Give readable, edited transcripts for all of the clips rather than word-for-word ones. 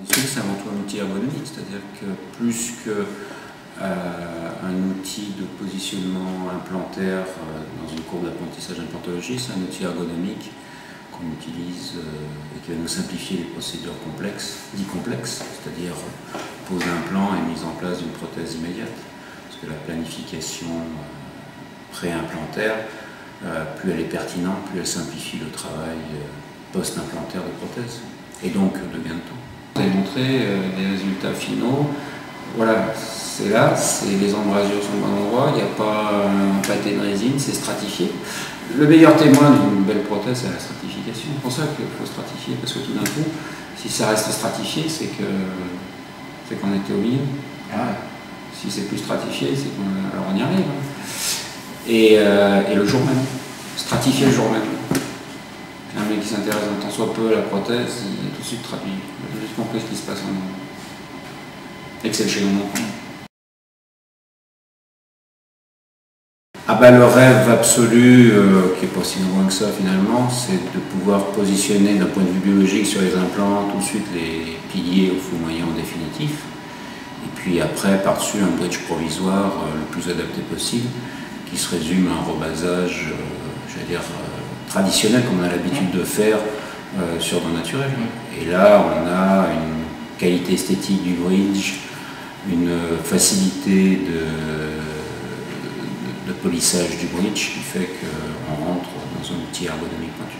l'industrie, c'est avant tout un outil ergonomique, c'est-à-dire que plus qu'un outil de positionnement implantaire dans une courbe d'apprentissage d'implantologie, c'est un outil ergonomique qu'on utilise et qui va nous simplifier les procédures dites complexes, c'est-à-dire pose d'implant et mise en place d'une prothèse immédiate. Parce que la planification pré-implantaire, plus elle est pertinente, plus elle simplifie le travail post-implantaire de prothèse, et donc de gain de temps. Vous avez montré les résultats finaux. Voilà, c'est là, les embrasures sont au bon endroit, il n'y a pas un pâté de résine, c'est stratifié. Le meilleur témoin d'une belle prothèse, c'est la stratification. C'est pour ça qu'il faut stratifier, parce que tout d'un coup, si ça reste stratifié, c'est qu'on était au milieu. Ah. Si c'est plus stratifié, c'est alors on y arrive. Et le jour même, stratifier le jour même. Un mec qui s'intéresse un tant soit peu à la prothèse, il est tout de suite traduit. Il a juste compris ce qui se passe en nous. Et que c'est le chaînon. Ah bah, le rêve absolu, qui n'est pas si loin que ça finalement, c'est de pouvoir positionner d'un point de vue biologique sur les implants tout de suite les piliers au fond moyen en définitif. Et puis après, par-dessus, un bridge provisoire le plus adapté possible, qui se résume à un rebasage, j'allais dire, traditionnel, comme on a l'habitude de faire sur dents naturelles. Et là, on a une qualité esthétique du bridge, une facilité de polissage du bridge qui fait qu'on rentre dans un outil ergonomique pointu.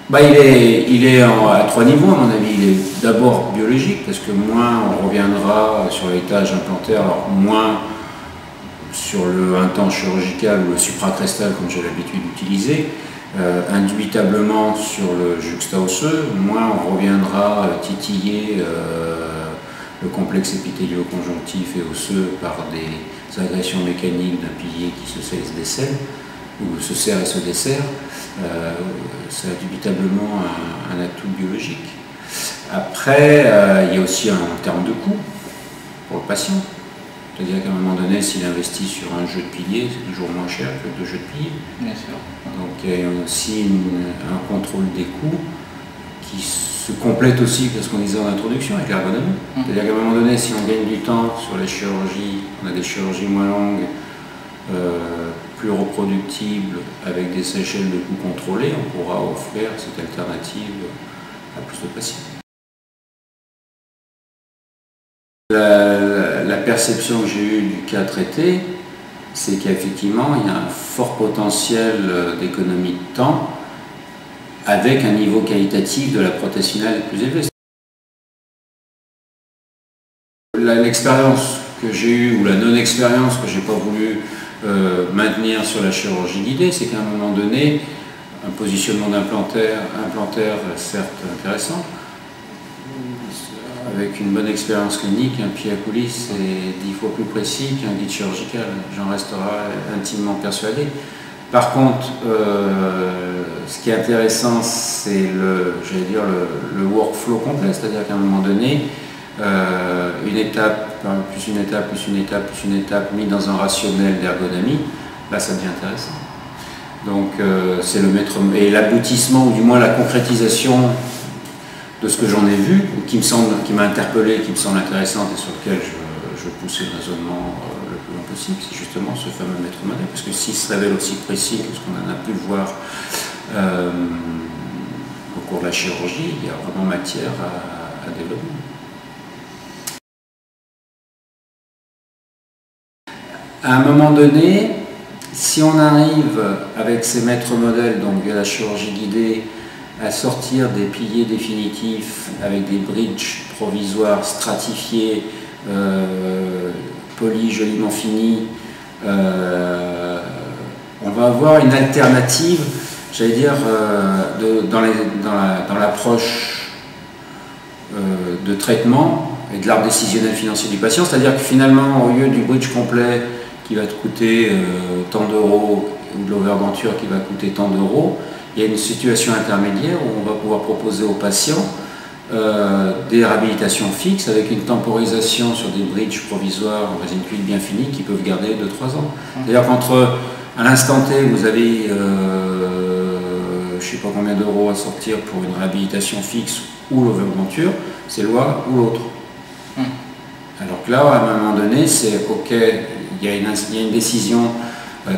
Bah, il est à trois niveaux, à mon avis. Il est d'abord biologique, parce que moins on reviendra sur l'étage implantaire, alors moins sur un temps chirurgical ou le supracrestal, comme j'ai l'habitude d'utiliser, indubitablement sur le juxta-osseux, moins on reviendra titiller le complexe épithélio-conjonctif et osseux par des agressions mécaniques d'un pilier qui se serre et se décèle, ou se serre et se dessert. C'est indubitablement un atout biologique. Après, il y a aussi un terme de coût pour le patient. C'est-à-dire qu'à un moment donné, s'il investit sur un jeu de piliers, c'est toujours moins cher que deux jeux de piliers. Bien sûr. Donc il y a aussi un contrôle des coûts qui se complète aussi, parce qu'on disait en introduction, avec l'ergonomie. C'est-à-dire qu'à un moment donné, si on gagne du temps sur les chirurgies, on a des chirurgies moins longues, plus reproductibles, avec des échelles de coûts contrôlées, on pourra offrir cette alternative à plus de patients. La perception que j'ai eue du cas traité, c'est qu'effectivement, il y a un fort potentiel d'économie de temps avec un niveau qualitatif de la prothèse finale plus élevé. L'expérience que j'ai eue, ou la non-expérience que je n'ai pas voulu maintenir sur la chirurgie guidée, c'est qu'à un moment donné, un positionnement d'implantaire, certes intéressant, avec une bonne expérience clinique, un pied à coulisses est 10 fois plus précis qu'un guide chirurgical. J'en resterai intimement persuadé. Par contre, ce qui est intéressant, c'est le workflow complet, c'est-à-dire qu'à un moment donné, une étape, plus une étape, plus une étape, plus une étape, mis dans un rationnel d'ergonomie, là ça devient intéressant. Donc c'est le maître, et l'aboutissement, ou du moins la concrétisation de ce que j'en ai vu, qui m'a interpellé, qui me semble intéressante et sur lequel je pousse le raisonnement le plus loin possible, c'est justement ce fameux maître modèle, parce que s'il se révèle aussi précis que ce qu'on en a pu voir au cours de la chirurgie, il y a vraiment matière à développer. À un moment donné, si on arrive avec ces maîtres modèles, donc via la chirurgie guidée, à sortir des piliers définitifs avec des bridges provisoires stratifiés, polis, joliment finis, on va avoir une alternative, j'allais dire, dans l'approche de traitement et de l'arbre décisionnel financier du patient, c'est-à-dire que finalement, au lieu du bridge complet qui va te coûter tant d'euros, ou de l'overdenture qui va coûter tant d'euros, il y a une situation intermédiaire où on va pouvoir proposer aux patients des réhabilitations fixes avec une temporisation sur des bridges provisoires en résine cuite bien finie qui peuvent garder 2-3 ans. C'est-à-dire qu'entre à l'instant T, vous avez je ne sais pas combien d'euros à sortir pour une réhabilitation fixe ou l'overdenture, c'est l'un ou l'autre. Alors que là, à un moment donné, c'est ok, il y a une décision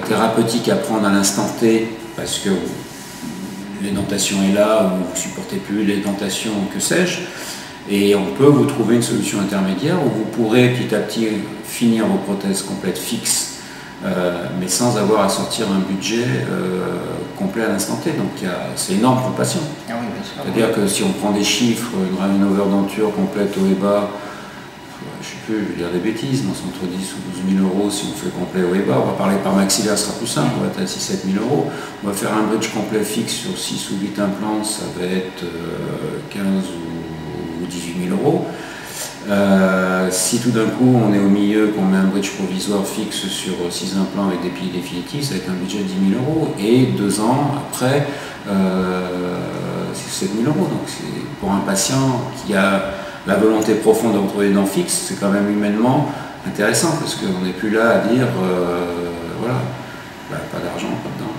thérapeutique à prendre à l'instant T parce que l'édentation est là, ou vous ne supportez plus l'édentation, que sais-je, et on peut vous trouver une solution intermédiaire où vous pourrez petit à petit finir vos prothèses complètes fixes, mais sans avoir à sortir un budget complet à l'instant T. Donc c'est énorme pour le patient. Ah oui, c'est-à-dire que si on prend des chiffres, une overdenture complète haut et bas, je ne sais plus, je vais dire des bêtises, mais c'est entre 10 ou 12 000 euros si on fait complet haut et bas. On va parler par maxillaire, ce sera plus simple, on va être à 6 000 7 000 euros. On va faire un bridge complet fixe sur 6 ou 8 implants, ça va être 15 ou 18 000 euros. Si tout d'un coup on est au milieu, qu'on met un bridge provisoire fixe sur 6 implants avec des piliers définitifs, ça va être un budget de 10 000 euros. Et 2 ans après, c'est 7 000 euros. Donc pour un patient qui a la volonté profonde de retrouver des dents fixes, c'est quand même humainement intéressant, parce qu'on n'est plus là à dire voilà, pas d'argent, pas de dents.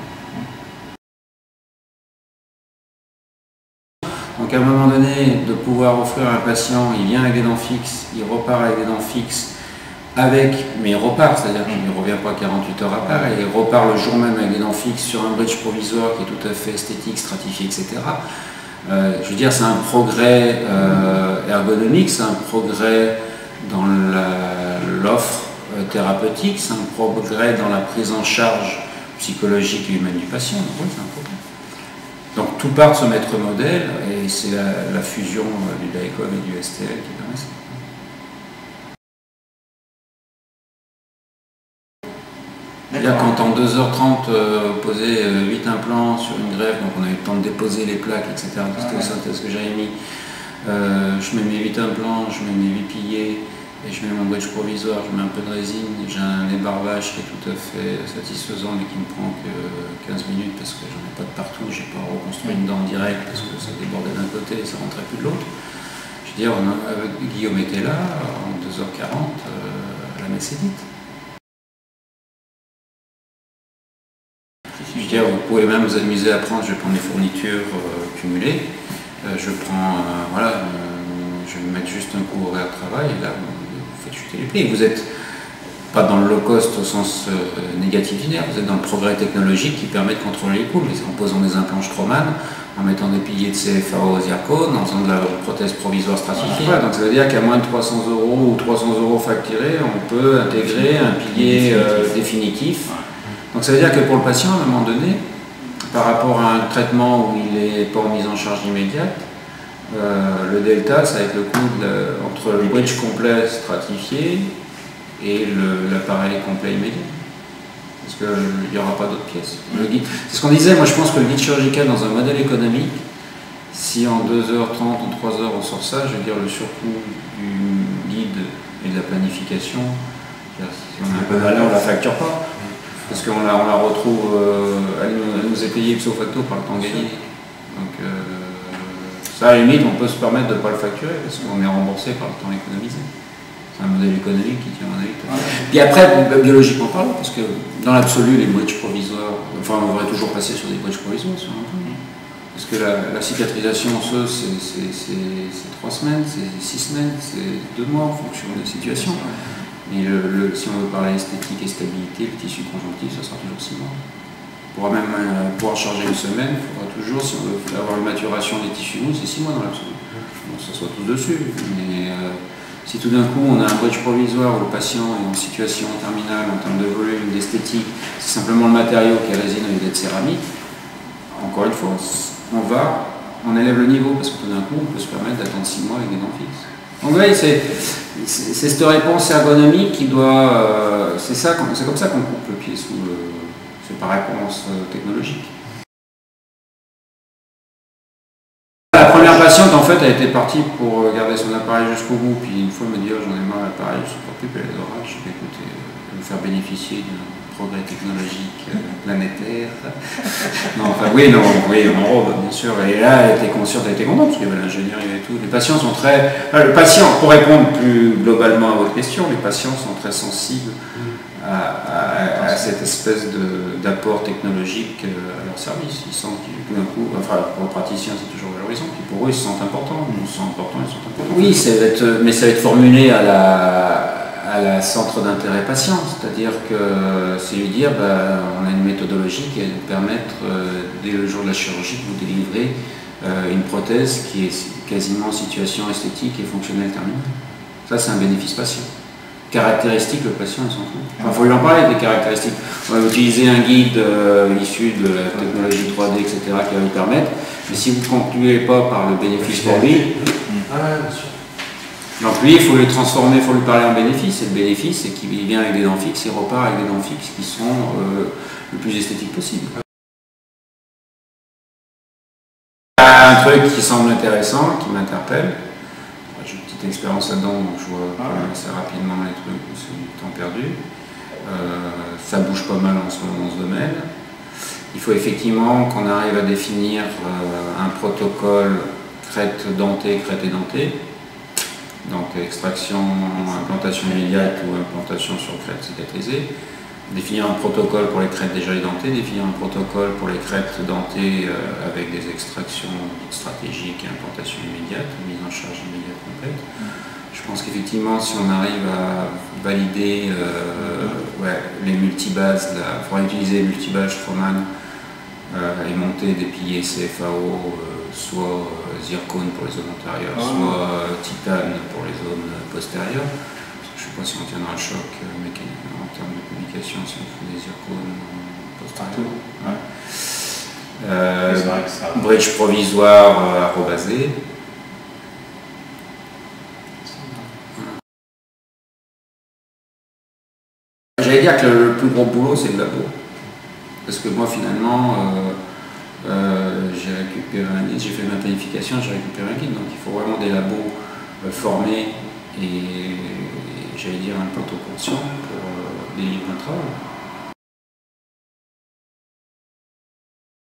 Donc à un moment donné, de pouvoir offrir à un patient, il vient avec des dents fixes, il repart avec des dents fixes, mais il repart, c'est-à-dire qu'il ne revient pas 48 heures après, et il repart le jour même avec des dents fixes sur un bridge provisoire qui est tout à fait esthétique, stratifié, etc. Je veux dire, c'est un progrès ergonomique, c'est un progrès dans l'offre thérapeutique, c'est un progrès dans la prise en charge psychologique et humaine du patient. Donc, oui, c'est un progrès. Donc tout part de ce maître modèle, et c'est la fusion du DICOM et du STL qui permet ça. C'est-à-dire quand en 2h30 poser 8 implants sur une greffe, donc on a eu le temps de déposer les plaques, etc. C'était au synthèse que j'avais mis. Je mets mes 8 implants, je mets mes 8 piliers, et je mets mon bridge provisoire, je mets un peu de résine, j'ai un ébarbage qui est tout à fait satisfaisant mais qui me prend que 15 minutes parce que j'en ai pas de partout, j'ai pas reconstruit une dent directe parce que ça débordait d'un côté et ça rentrait plus de l'autre. Je veux dire, Guillaume était là, en 2h40, la messe est dite. Je veux dire, vous pouvez même vous amuser à prendre, je vais prendre mes fournitures cumulées, je prends, voilà, je vais me mettre juste un coup horaire de travail, et là, vous faites chuter les prix. Vous n'êtes pas dans le low cost au sens négatif du nerf, vous êtes dans le progrès technologique qui permet de contrôler les coûts, mais en posant des implants Straumann, en mettant des piliers de CFAO zircone, en faisant de la prothèse provisoire stratifiée. Voilà, donc ça veut dire qu'à moins de 300 euros ou 300 euros facturés, on peut intégrer un pilier définitif. Donc ça veut dire que pour le patient, à un moment donné, par rapport à un traitement où il n'est pas en mise en charge immédiate, le delta, ça va être le coût entre le bridge complet stratifié et l'appareil complet immédiat. Parce qu'il n'y aura pas d'autres pièces. C'est ce qu'on disait, moi je pense que le guide chirurgical dans un modèle économique, si en 2h30 ou 3h on sort ça, je veux dire le surcoût du guide et de la planification, si on a un peu mal, on ne la facture pas. Parce qu'on la retrouve, elle nous est payée ipso facto par le temps gagné. Donc ça, à la limite, on peut se permettre de ne pas le facturer parce qu'on est remboursé par le temps économisé. C'est un modèle économique qui tient à mon avis. Puis après, biologiquement parlant, parce que dans l'absolu, les bridges provisoires, enfin on devrait toujours passer sur des bridges provisoires sur un peu. Parce que la cicatrisation osseuse, c'est 3 semaines, c'est 6 semaines, c'est 2 mois en fonction de la situation. Et si on veut parler esthétique et stabilité, le tissu conjonctif, ça sera toujours 6 mois. On pourra même pouvoir charger une semaine, il faudra toujours, si on veut avoir une maturation des tissus mous, c'est 6 mois dans l'absolu. Bon, ça soit tous dessus, mais si tout d'un coup on a un bridge provisoire où le patient est en situation terminale en termes de volume, d'esthétique, c'est simplement le matériau qui est résine au lieu d'être céramique, encore une fois, on élève le niveau, parce que tout d'un coup on peut se permettre d'attendre 6 mois avec des dents fixes. Donc oui, c'est cette réponse ergonomique qui doit... c'est comme ça qu'on coupe le pied c'est par réponse technologique. La première patiente, en fait, a été partie pour garder son appareil jusqu'au bout, puis une fois elle me dit oh, j'en ai marre l'appareil, je ne supporte plus, puis elle est orale, je vais écouter, me faire bénéficier d'un progrès technologique planétaire. Non, enfin oui, en robe, bien sûr. Et là, elle était consciente, elle était contente, parce qu'il y avait l'ingénieur, il y avait tout. Les patients sont très... le patient, pour répondre plus globalement à votre question, les patients sont très sensibles à cette espèce d'apport technologique à leur service. Ils sentent tout d'un coup, enfin pour le praticien c'est toujours valorisant, puis pour eux ils se sentent importants, ils se sentent importants, ils sont importants. Oui, mais ça va être formulé à la centre d'intérêt patient, c'est-à-dire que c'est lui dire on a une méthodologie qui va nous permettre dès le jour de la chirurgie de vous délivrer une prothèse qui est quasiment en situation esthétique et fonctionnelle terminale. Ça c'est un bénéfice patient. Caractéristiques, le patient il s'en fout. Il faut lui en parler des caractéristiques. On va utiliser un guide issu de la technologie 3D, etc. qui va lui permettre, mais si vous ne concluez pas par le bénéfice pour lui, donc lui, il faut le transformer, il faut lui parler en bénéfice, et le bénéfice, c'est qu'il vient avec des dents fixes, il repart avec des dents fixes qui sont le plus esthétiques possible. Un truc qui semble intéressant, qui m'interpelle, j'ai une petite expérience là-dedans, donc je vois assez rapidement les trucs, c'est du temps perdu. Ça bouge pas mal en ce moment dans ce domaine. Il faut effectivement qu'on arrive à définir un protocole crête dentée, crête édentée. Donc extraction, implantation immédiate ou implantation sur crête cicatrisée. Définir un protocole pour les crêtes déjà édentées, définir un protocole pour les crêtes dentées avec des extractions stratégiques et implantation immédiate, mise en charge immédiate complète. Je pense qu'effectivement, si on arrive à valider les multibases, il faudra utiliser les multibases Straumann et monter des piliers CFAO, soit zircone pour les zones antérieures, soit titane pour les zones postérieures. Je ne sais pas si on tiendra le choc mécaniquement en termes de publication, si on fait des zircones postérieures. Bridge provisoire arrobasé. J'allais dire que le plus gros boulot c'est le labo. Parce que moi finalement, j'ai récupéré un guide, j'ai fait ma planification, j'ai récupéré un guide, donc il faut vraiment des labos formés et j'allais dire un peu autoconscient pour délivrer un travail.